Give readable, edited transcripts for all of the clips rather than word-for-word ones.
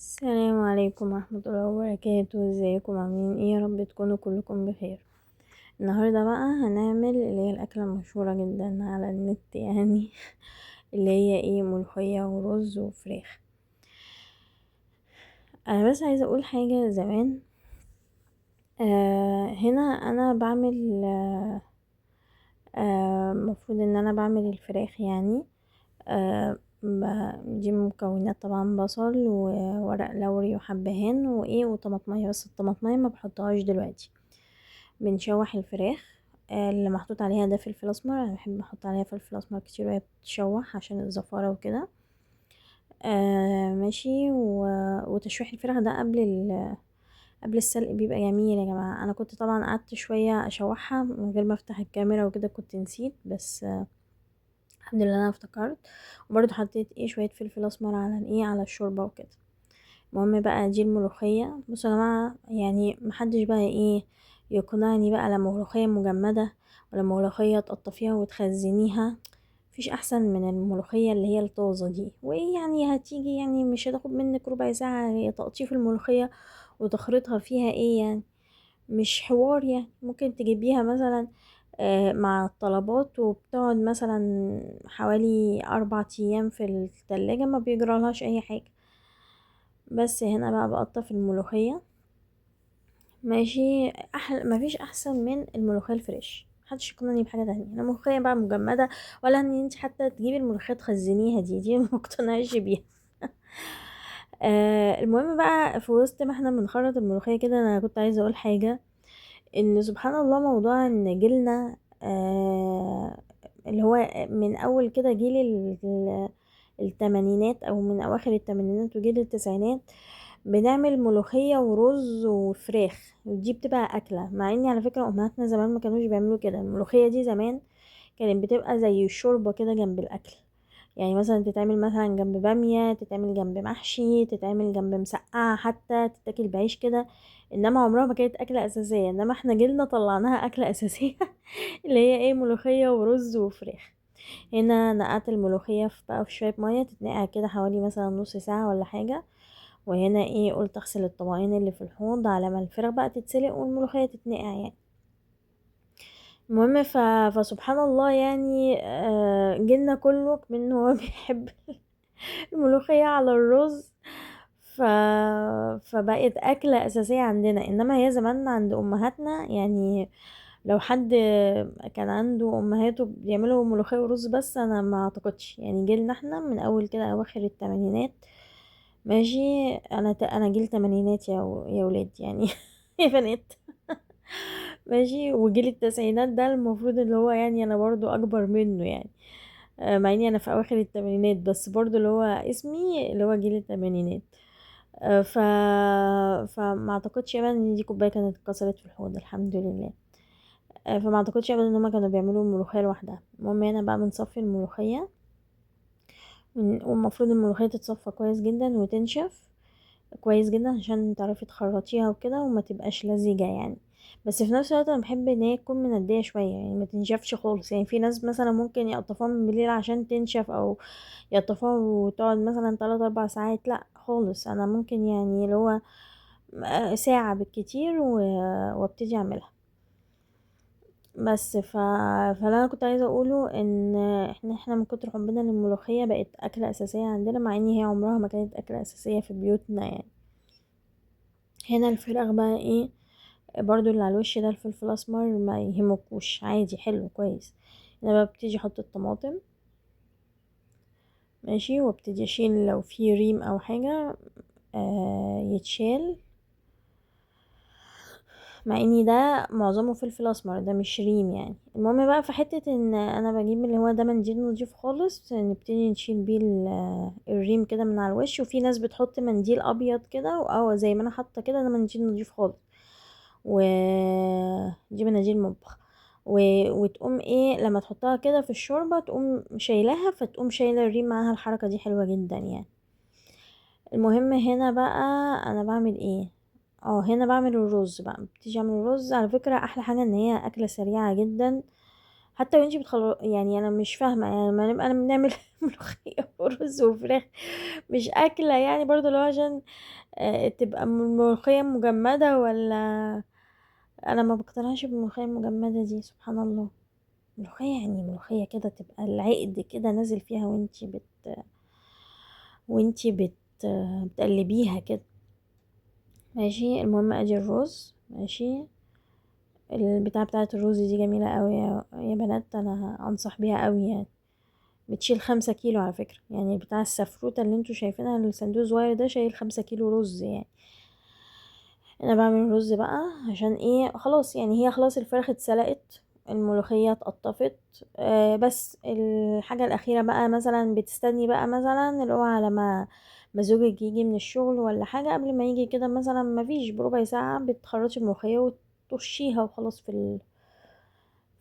السلام عليكم ورحمة الله وبركاته. ازيكم عاملين ايه؟ يا رب تكونوا كلكم بخير. النهاردة بقى هنعمل اللي هي الأكلة المشهورة جدا على النت يعني اللي هي ايه، ملوخية ورز وفراخ. انا بس عايزة اقول حاجة. زمان هنا انا بعمل مفروض ان انا بعمل الفراخ يعني. دي مكونات طبعا بصل وورق لوري وحبهان وايه وطماطمية، بس الطماطمية ما بحطهاش دلوقتي. بنشوح الفراخ اللي محطوط عليها ده فلفل اسمر. انا بحب احط عليها فلفل اسمر كتير وهي بتتشوح عشان الزفارة وكده. ماشي. وتشويح الفراخ ده قبل السلق بيبقى جميل يا جماعة. انا كنت طبعا قعدت شوية اشوحها من غير ما افتح الكاميرا وكده، كنت نسيت، بس الحمد لله انا افتكرت. وبرضه حطيت ايه شوية فلفل اسمر على ايه على الشوربة وكده. المهم بقى دي الملوخية. بصوا يا جماعة، يعني محدش بقى ايه يقنعني بقى لا ملوخية مجمدة ولا ملوخية تقطفيها وتخزنيها. مفيش احسن من الملوخية اللي هي الطازة دي. وايه يعني هتيجي يعني مش هتاخد منك ربع ساعة هي تقطيف الملوخية وتخرطها فيها ايه يعني. مش حوار يعني. ممكن تجيبيها مثلا مع الطلبات وبتقعد مثلا حوالي 4 ايام في التلاجة، ما بيجرالهاش اي حاجة. بس هنا بقى بقطف الملوخية. ماشي. مفيش احسن من الملوخية الفريش. محدش يقنعني بحاجة تانية. لا ملوخية بقى مجمدة ولا ان انت حتى تجيبي الملوخية تخزنيها، دي مقتنعش بيها. المهم بقى في وسط ما احنا بنخرط الملوخية كده، انا كنت عايزة اقول حاجة. ان سبحان الله موضوع ان جيلنا اللي هو من اول كده جيل التمانينات او من اواخر التمانينات وجيل التسعينات بنعمل ملوخية ورز وفراخ. دي بتبقى اكلة، مع اني على فكرة امهاتنا زمان ما كانوش بيعملوا كده. الملوخية دي زمان كانت بتبقى زي الشوربة كده جنب الاكل. يعني مثلا تتعمل مثلا جنب بامية، تتعمل جنب محشي، تتعمل جنب مسقعة، حتى تتاكل بعيش كده. انما عمرها ما كانت اكلة اساسية. انما احنا جيلنا طلعناها اكلة اساسية اللي هي ايه، ملوخية ورز وفراخ. هنا نقعت الملوخية في شوية مية تتنقع كده حوالي مثلا نص ساعة ولا حاجة. وهنا ايه قلت اغسل الطبقين اللي في الحوض على ما الفراخ بقى تتسلق والملوخية تتنقع يعني. المهم فسبحان الله يعني جيلنا كله منه هو بيحب الملوخية على الرز. ف... فبقت أكلة أساسية عندنا. إنما هي زمان عند أمهاتنا يعني لو حد كان عنده أمهاته بيعملوا ملوخية ورز بس، أنا ما أعتقدش يعني. جيلنا احنا من أول كده أواخر التمانينات. ماشي. أنا جيل تمانينات يا ولاد يعني يا بنات. ماشي. وجيل التسعينات ده المفروض اللي هو يعني أنا برضو أكبر منه يعني. مع اني انا في اواخر التمانينات، بس برضو اللي هو اسمي اللي هو جيل التمانينات. آه، ف فما اعتقدش ابدا ان دي كوبايه كانت اتكسرت في الحوض الحمد لله. فما اعتقدش ابدا ان هما كانوا بيعملوا الملوخيه لوحدها. المهم هنا بقى بنصفي الملوخيه. والمفروض الملوخيه تتصفى كويس جدا وتنشف كويس جدا عشان تعرفي تخرطيها وكده وما تبقاش لزجة يعني. بس في نفس الوقت انا بحب ان هي تكون مندية شوية يعني ما تنشفش خالص. يعني في ناس مثلا ممكن يقطفوها من بالليل عشان تنشف، او يقطفوها وتقعد مثلا 3 4 ساعات. لا خالص، انا ممكن يعني اللي هو ساعة بالكتير وابتدي اعملها. بس فاللي انا كنت عايزه اقوله ان احنا من كتر حبنا للملوخيه بقت اكله اساسيه عندنا، مع ان هي عمرها ما كانت اكله اساسيه في بيوتنا يعني. هنا الفراخ بقى ايه، برضو اللي على الوش ده الفلفل الاسمر ما يهمكوش، عادي حلو كويس. انا بقى ببتدي احط الطماطم. ماشي. وابتدي اشيل لو في ريم او حاجة يتشال. مع اني ده معظمه فلفل اسمر، ده مش ريم يعني. المهم بقى في حتة ان انا بجيب اللي هو ده منديل نضيف خالص نبتدي نشيل بيه الريم كده من على الوش. وفي ناس بتحط منديل ابيض كده او زي ما انا حاطه كده، ده منديل نضيف خالص. ودي مناديل مطبخ. وتقوم ايه لما تحطها كده في الشوربة تقوم شايلاها، فتقوم شايلة الريم معاها. الحركة دي حلوة جدا يعني. المهم هنا بقى انا بعمل ايه. هنا بعمل الرز بقى. بتيجي اعمل الرز. على فكرة احلى حاجة ان هي اكلة سريعة جدا. حتى وانتي يعني انا مش فاهمه، يعني لما نبقى انا بنعمل ملوخيه ورز وفراخ مش اكله يعني برضو لو عشان تبقى الملوخيه مجمده، ولا انا ما بقتنعش بالملوخيه المجمده دي، سبحان الله. ملوخيه يعني ملوخيه كده تبقى العقد كده نازل فيها وانتي بتقلبيها كده. ماشي، المهم ادي الرز. ماشي، البتاع بتاعه الرز دي جميله قوي يا بنات، انا انصح بيها قوي يعني. بتشيل 5 كيلو على فكرة، يعني بتاع السفروتة اللي انتوا شايفينها الصندوق الصغير ده شايل 5 كيلو رز يعني. انا بعمل رز بقى عشان ايه؟ خلاص يعني هي خلاص الفراخ اتسلقت، الملوخية اتقطفت. بس الحاجة الأخيرة بقى مثلا بتستني بقى مثلا اللي هو على ما زوجك يجي من الشغل ولا حاجة، قبل ما يجي كده مثلا ما فيش بربع ساعة بتخرطي الملوخية وترشيها وخلاص في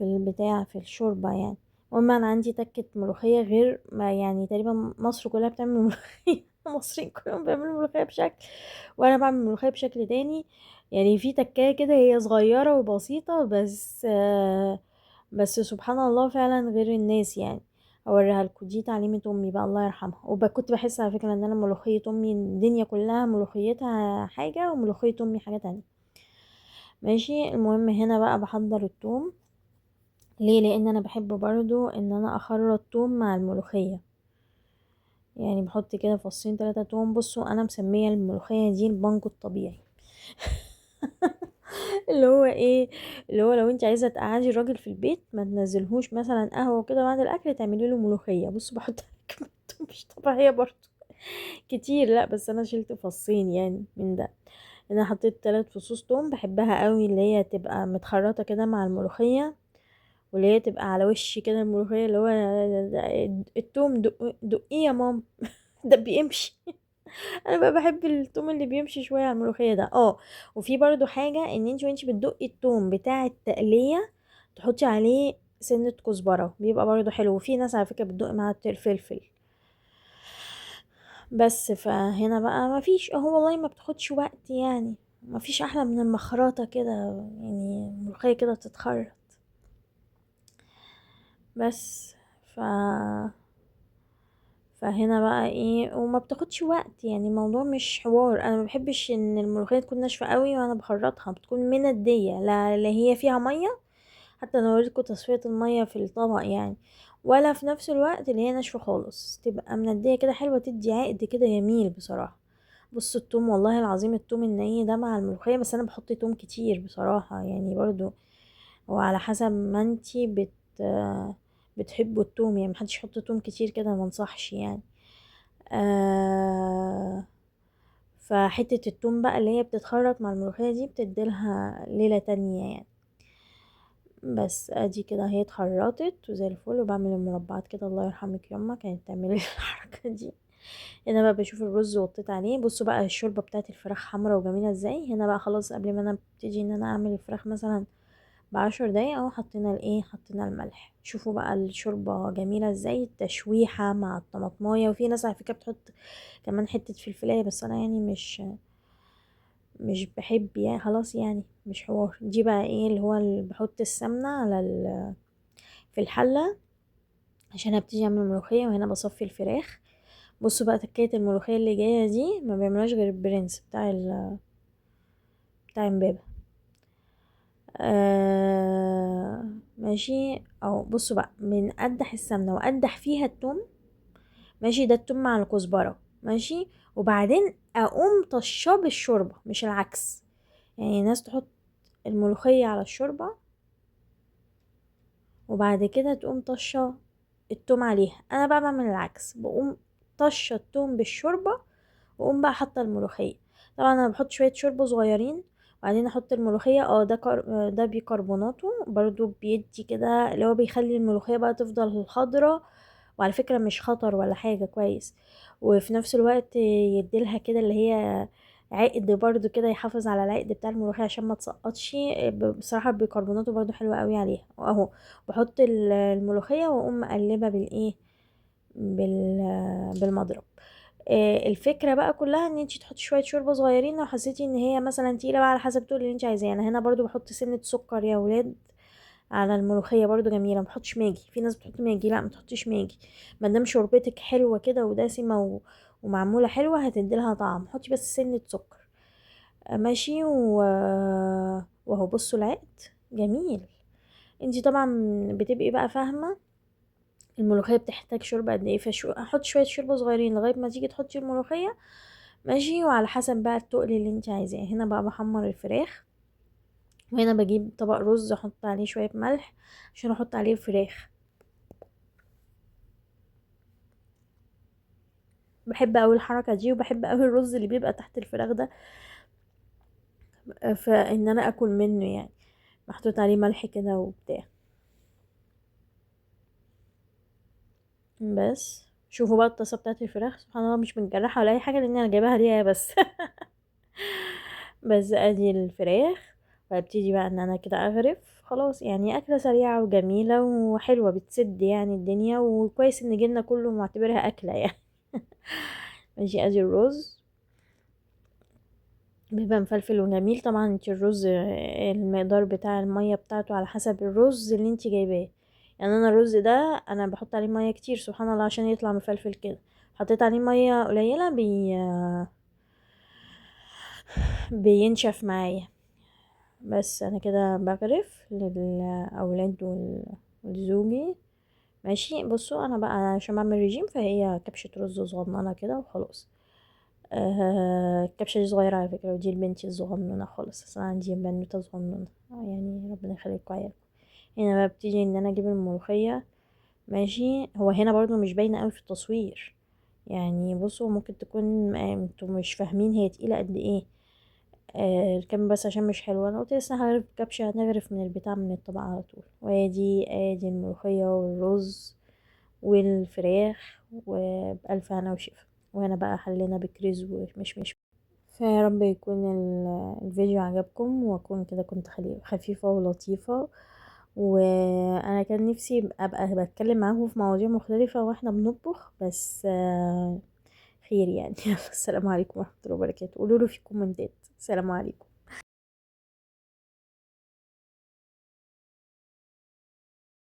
البتاع في الشوربة يعني. المهم انا عندي تكة ملوخية غير ما يعني تقريبا مصر كلها بتعمل ملوخية المصريين كلهم بيعملوا ملوخية بشكل، وانا بعمل ملوخية بشكل تاني. يعني في تكاية كده هي صغيرة وبسيطة، بس سبحان الله فعلا غير الناس يعني. اوريها لكم، دي تعليمة امي بقى الله يرحمها. وكنت بحس على فكرة ان انا ملوخية امي الدنيا كلها ملوخيتها حاجة وملوخية امي حاجة تانية. ماشي، المهم هنا بقى بحضر التوم. ليه؟ لان انا بحب برضو ان انا اخرط توم مع الملوخية، يعني بحط كده 2 3 فص توم. بصوا انا مسمية الملوخية دي البانجو الطبيعي. اللي هو ايه؟ اللي هو لو انت عايزة تقعدي الراجل في البيت ما تنزلهوش مثلا قهوة كده بعد الاكل، تعملي له ملوخية. بصوا بحط كمية توم مش طبيعية برضو كتير، لا بس انا شلت فصين يعني من ده. انا حطيت 3 فصوص توم، بحبها قوي اللي هي تبقى متخرطة كده مع الملوخية، واللي هي تبقى على وش كده الملوخية، اللي هو التوم دقيه يا ماما. ده بيمشي. انا بقى بحب التوم اللي بيمشي شوية على الملوخية ده. وفي برضو حاجة ان انت وانت بتدقي التوم بتاع التقلية تحطي عليه سنة كزبرة، بيبقى برضو حلو. وفي ناس على فكرة بتدقي معاه الفلفل. بس فهنا بقى ما فيش، والله ما بتاخدش وقت يعني. ما فيش احلى من المخرطة كده، يعني الملوخية كده تتخرط بس. ف فهنا بقى ايه، وما بتاخدش وقت يعني، الموضوع مش حوار. انا ما بحبش ان الملوخيه تكون ناشفه قوي وانا بخرطها، بتكون منديه، لا هي فيها ميه، حتى انا اوريكم تصفيه الميه في الطبق يعني، ولا في نفس الوقت اللي هي ناشفه خالص، تبقى منديه كده حلوه، تدي عقد كده جميل بصراحه. بصوا التوم، والله العظيم التوم الني ده مع الملوخيه، بس انا بحط توم كتير بصراحه يعني برضو، وعلى حسب ما انتي بتحبوا التوم يعني. محدش يحط توم كتير كده، منصحش يعني. آه فحتة التوم بقى اللي هي بتتخرط مع الملوخية دي بتديلها ليلة تانية يعني. بس ادي كده هي اتخرطت وزي الفل، وبعمل المربعات كده. الله يرحمك يما كانت تعملي الحركة دي. هنا بقى بشوف الرز وطيت عليه. بصوا بقى الشوربة بتاعت الفراخ حمرا وجميلة ازاي. هنا بقى خلاص قبل ما انا ابتدي ان انا اعمل الفراخ مثلا ب10 دقايق اهو، حطينا الايه، حطينا الملح. شوفوا بقى الشوربة جميلة ازاي، التشويحة مع الطماطمايه. وفي ناس على فكرة بتحط كمان حتة فلفلاية، بس انا يعني مش بحب يعني، خلاص يعني مش حوار. دي بقى ايه اللي هو اللي بحط السمنة في الحلة عشان ابتدي اعمل الملوخية. وهنا بصفي الفراخ. بصوا بقى تكاية الملوخية اللي جاية دي ما بيعملوش غير البرنس بتاع امبابة. ماشي. او بصوا بقى بنقدح السمنة وأقدح فيها التوم. ماشي، ده التوم مع الكزبرة. ماشي، وبعدين اقوم طشاه بالشوربة مش العكس. يعني ناس تحط الملوخية على الشوربة وبعد كده تقوم طشة التوم عليها. انا بقى بعمل العكس، بقوم طشة التوم بالشوربة واقوم بقى حاطة الملوخية. طبعا انا بحط شوية شوربة صغيرين وبعدين احط الملوخية. ده بيكربوناته برضو بيدي كده اللي هو بيخلي الملوخية بقى تفضل خضرة. وعلى فكرة مش خطر ولا حاجة، كويس. وفي نفس الوقت يديلها كده اللي هي عقد برضو كده، يحافظ على العقد بتاع الملوخية عشان ما تسقطش. بصراحة بيكربوناته برضو حلوة قوي عليها. واهو بحط الملوخية واقوم مقلبة بالمضرب. الفكرة بقى كلها ان انتي تحطي شوية شوربة صغيرين لو حسيتي ان هي مثلا تقيلة بقى، على حسب طول اللي انتي عايزاه. انا هنا برضو بحط سنة سكر يا ولاد على الملوخيه برضو جميله. ما تحطش ماجي، في ناس بتحط ماجي، لا ما تحطيش ماجي. ما دام شوربتك حلوه كده ودسمه ومعموله حلوه هتديلها طعم، حطي بس سنه سكر. ماشي وهو بصوا العقد جميل. انتي طبعا بتبقي بقى فاهمه الملوخيه بتحتاج شوربه قد ايه، احط شويه شوربه صغيرين لغايه ما تيجي تحطي الملوخيه. ماشي، وعلى حسب بقى التقل اللي انت عايزاه. هنا بقى بحمر الفراخ، وهنا بجيب طبق رز احط عليه شويه ملح عشان احط عليه الفراخ. بحب قوي الحركه دي، وبحب قوي الرز اللي بيبقى تحت الفراخ ده، فان انا اكل منه يعني، محطوط عليه ملح كده وبتاع. بس شوفوا بقى الطاسه بتاعت الفراخ سبحان الله مش متجرحه ولا اي حاجه، لان انا جايباها ليها بس. بس ادي الفراخ، وابتدي بقى ان انا كده اغرف خلاص. يعني اكله سريعه وجميله وحلوه بتسد يعني الدنيا، وكويس ان جيلنا كله معتبرها اكله يعني. ماشي، ادي الرز بيبقى مفلفل وجميل. طبعا انت الرز المقدار بتاع المية بتاعته على حسب الرز اللي انت جايباه. يعني انا الرز ده انا بحط عليه مية كتير سبحان الله عشان يطلع مفلفل كده. حطيت عليه مية قليلة بينشف معايا. بس انا كده بغرف للاولاد ولزوجي. ماشي، بصوا انا بقى عشان بعمل ريجيم فهي كبشة رز صغننة كده وخلاص. الكبشة دي صغيرة على فكرة، ودي لبنتي الصغنونة خالص، اصل أنا عندي بنوتة صغنونة. يعني ربنا يخليكوا عيالكم. هنا بقى بتيجي ان انا اجيب الملوخية. ماشي، هو هنا برضو مش باينة قوي في التصوير. يعني بصوا ممكن تكون انتوا مش فاهمين هي تقيلة قد ايه. الكم بس عشان مش حلوة. انا قلت لسه هغرف كبشة، هنغرف من البتاع من الطبق على طول. ادي الملوخية والرز والفراخ وبألف هنا وشفا. وهنا بقى حلينا بكريز ومشمش. فيا رب يكون الفيديو عجبكم، واكون كده كنت خفيفة ولطيفة. وانا كان نفسي ابقى بتكلم معاكم في مواضيع مختلفة واحنا بنطبخ، بس خير يعني. السلام عليكم ورحمة الله وبركاته. قولوا له في كومنتات. السلام عليكم.